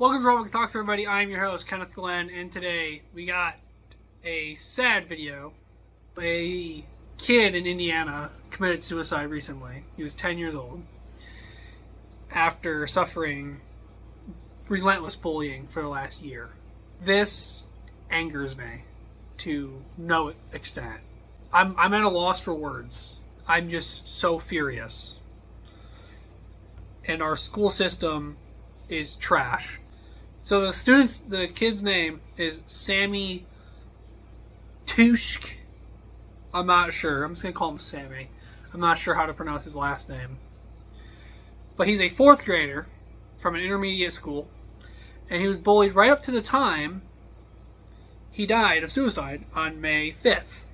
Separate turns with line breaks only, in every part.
Welcome to Roblox Talks, everybody. I'm your host, Kenneth Glenn, and today we got a sad video. A kid in Indiana committed suicide recently. He was 10 years old after suffering relentless bullying for the last year. This angers me to no extent. I'm at a loss for words. I'm just so furious. And our school system is trash. So the kid's name is Sammy Tushk. I'm not sure. I'm just going to call him Sammy. I'm not sure how to pronounce his last name. But he's a 4th grader from an intermediate school. And he was bullied right up to the time he died of suicide on May 5th,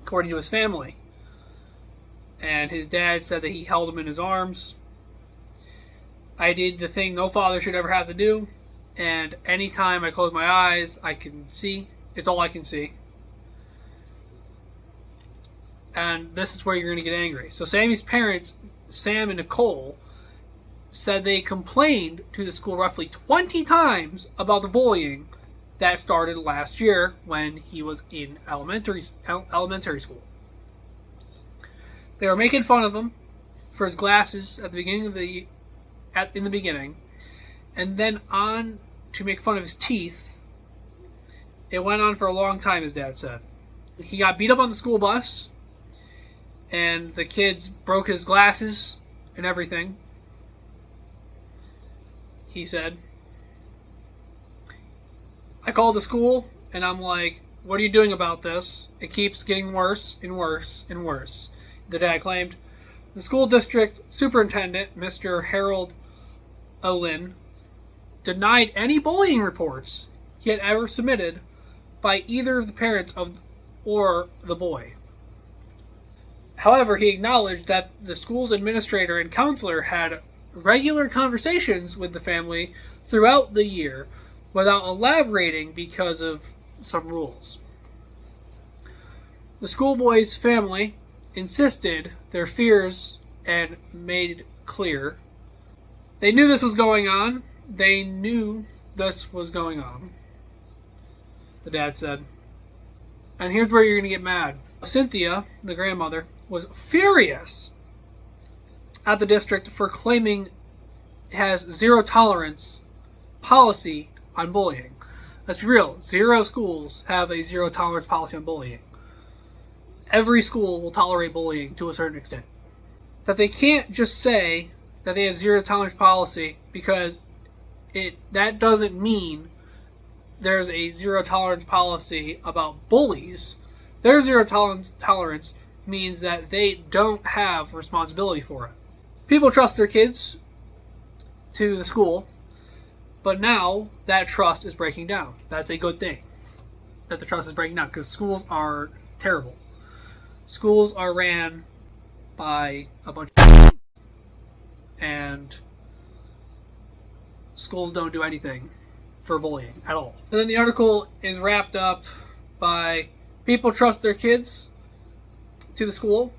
according to his family. And his dad said that he held him in his arms. I did the thing no father should ever have to do. And anytime I close my eyes, I can see. It's all I can see. And this is where you're going to get angry. So Sammy's parents, Sam and Nicole, said they complained to the school roughly 20 times about the bullying that started last year when he was in elementary school. They were making fun of him for his glasses at the beginning in the beginning, and then on to make fun of his teeth. It went on for a long time, his dad said. He got beat up on the school bus, and the kids broke his glasses and everything, he said. I called the school, and I'm like, what are you doing about this? It keeps getting worse and worse and worse, the dad claimed. The school district superintendent, Mr. Harold Olin, denied any bullying reports he had ever submitted by either of the parents or the boy. However, he acknowledged that the school's administrator and counselor had regular conversations with the family throughout the year without elaborating because of some rules. The schoolboy's family insisted their fears and made it clear. They knew this was going on. The dad said. And here's where you're going to get mad. Cynthia, the grandmother, was furious at the district for claiming it has zero tolerance policy on bullying. Let's be real. 0 schools have a zero tolerance policy on bullying. Every school will tolerate bullying to a certain extent. That they can't just say that they have zero tolerance policy because that doesn't mean there's a zero tolerance policy about bullies. Their zero tolerance means that they don't have responsibility for it. People trust their kids to the school, but now that trust is breaking down. That's a good thing that the trust is breaking down, because schools are terrible. Schools are ran by a bunch of and schools don't do anything for bullying at all. And then the article is wrapped up by people trust their kids to the school,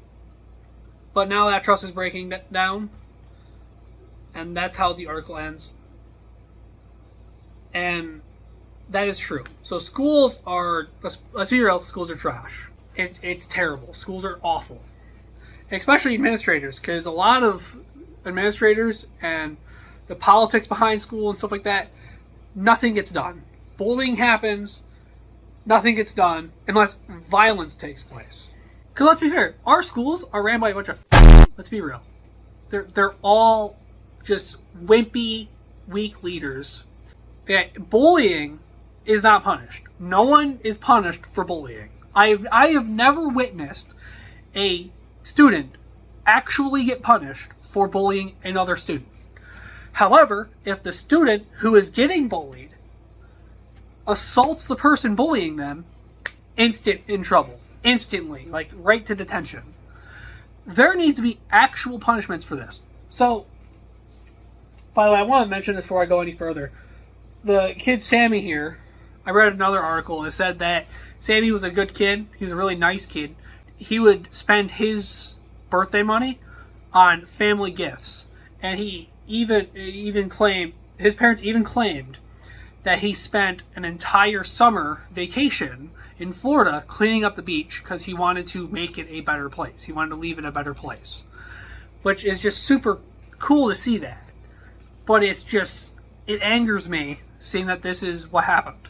but now that trust is breaking down, and that's how the article ends. And that is true. So schools are, let's be real, schools are trash. It's terrible. Schools are awful. Especially administrators, because a lot of administrators and the politics behind school and stuff like that, nothing gets done. Bullying happens, nothing gets done unless violence takes place. Because let's be fair, our schools are ran by a bunch of let's be real. They're all just wimpy, weak leaders. Okay, bullying is not punished. No one is punished for bullying. I have never witnessed a student actually get punished for bullying another student. However, if the student who is getting bullied assaults the person bullying them, instant in trouble. Instantly. Like, right to detention. There needs to be actual punishments for this. So, by the way, I want to mention this before I go any further. The kid Sammy here, I read another article and it said that Sammy was a good kid. He was a really nice kid. He would spend his birthday money on family gifts. And he even claimed his parents even claimed that he spent an entire summer vacation in Florida cleaning up the beach because he wanted to make it a better place. He wanted to leave it a better place, which is just super cool to see that. But it angers me seeing that this is what happened.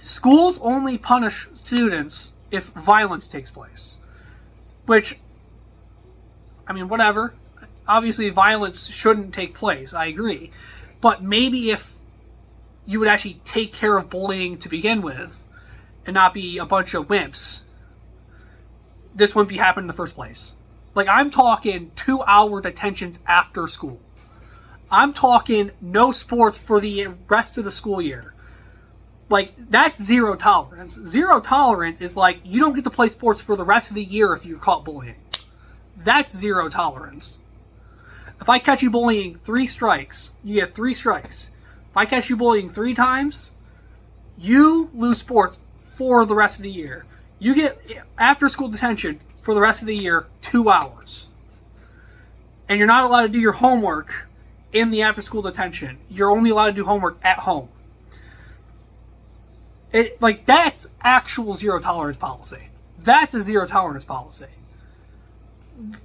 Schools only punish students if violence takes place. Which, I mean, whatever. Obviously, violence shouldn't take place. I agree. But maybe if you would actually take care of bullying to begin with and not be a bunch of wimps, this wouldn't be happening in the first place. Like, I'm talking 2-hour detentions after school. I'm talking no sports for the rest of the school year. Like, that's zero tolerance. Zero tolerance is like, you don't get to play sports for the rest of the year if you're caught bullying. That's zero tolerance. If I catch you bullying 3 strikes, you get 3 strikes. If I catch you bullying 3 times, you lose sports for the rest of the year. You get after school detention for the rest of the year, 2 hours. And you're not allowed to do your homework in the after school detention. You're only allowed to do homework at home. That's actual zero tolerance policy. That's a zero tolerance policy.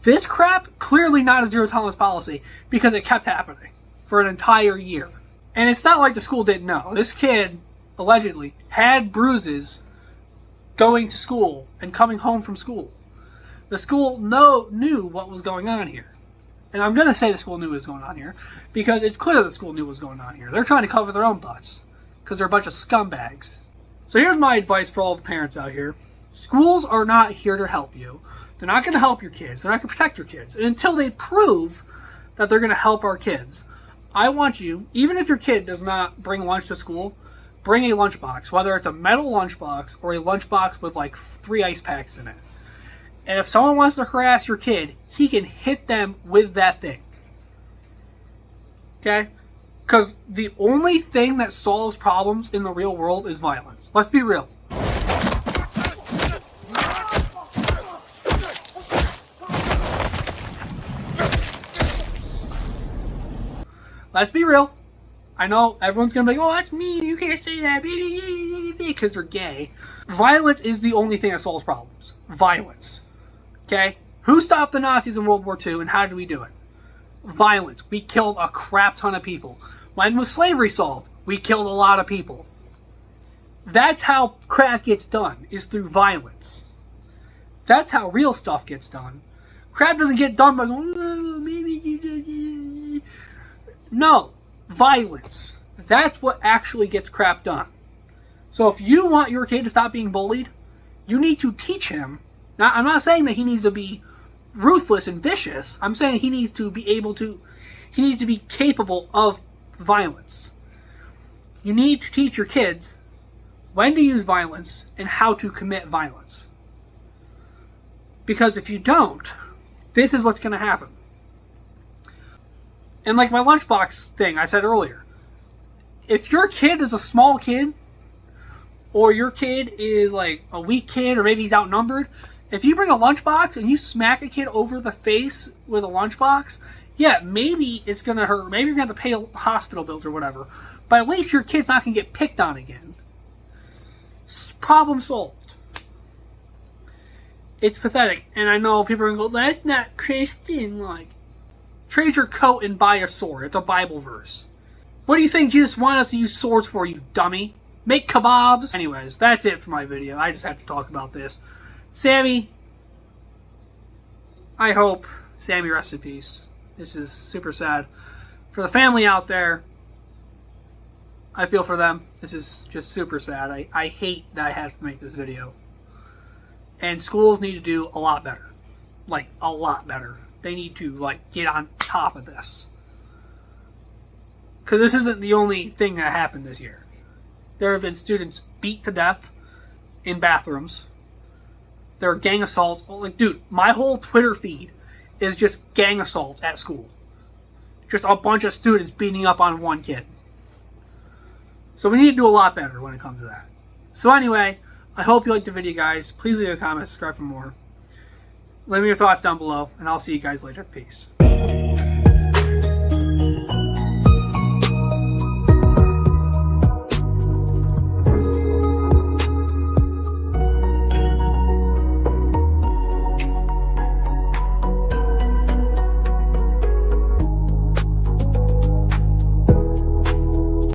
This crap, clearly not a zero tolerance policy because it kept happening for an entire year. And it's not like the school didn't know. This kid, allegedly, had bruises going to school and coming home from school. The school knew what was going on here. And I'm going to say the school knew what was going on here because it's clear the school knew what was going on here. They're trying to cover their own butts because they're a bunch of scumbags. So here's my advice for all the parents out here. Schools are not here to help you. They're not going to help your kids. They're not going to protect your kids. And until they prove that they're going to help our kids, I want you, even if your kid does not bring lunch to school, bring a lunchbox, whether it's a metal lunchbox or a lunchbox with like 3 ice packs in it. And if someone wants to harass your kid, he can hit them with that thing. Okay? Because the only thing that solves problems in the real world is violence. Let's be real. Let's be real. I know everyone's going to be like, oh, that's mean, you can't say that, because they're gay. Violence is the only thing that solves problems. Violence. Okay? Who stopped the Nazis in World War II, and how did we do it? Violence. We killed a crap ton of people. When was slavery solved? We killed a lot of people. That's how crap gets done, is through violence. That's how real stuff gets done. Crap doesn't get done by going, oh, maybe you did. No. Violence. That's what actually gets crap done. So if you want your kid to stop being bullied, you need to teach him. Now, I'm not saying that he needs to be ruthless and vicious. I'm saying he needs to be capable of violence. You need to teach your kids when to use violence and how to commit violence. Because if you don't, this is what's going to happen. And like my lunchbox thing I said earlier, if your kid is a small kid, or your kid is like a weak kid, or maybe he's outnumbered, if you bring a lunchbox and you smack a kid over the face with a lunchbox, yeah, maybe it's going to hurt. Maybe you're going to have to pay hospital bills or whatever. But at least your kid's not going to get picked on again. Problem solved. It's pathetic. And I know people are going to go, that's not Christian. Like, trade your coat and buy a sword. It's a Bible verse. What do you think Jesus wanted us to use swords for, you dummy? Make kebabs? Anyways, that's it for my video. I just had to talk about this. Sammy, I hope Sammy rests in peace. This is super sad. For the family out there, I feel for them. This is just super sad. I hate that I have to make this video. And schools need to do a lot better. Like, a lot better. They need to, like, get on top of this. Because this isn't the only thing that happened this year. There have been students beat to death in bathrooms. There are gang assaults. Like, dude, my whole Twitter feed is just gang assaults at school. Just a bunch of students beating up on one kid. So we need to do a lot better when it comes to that. So anyway, I hope you liked the video, guys. Please leave a comment, subscribe for more. Let me know your thoughts down below, and I'll see you guys later. Peace.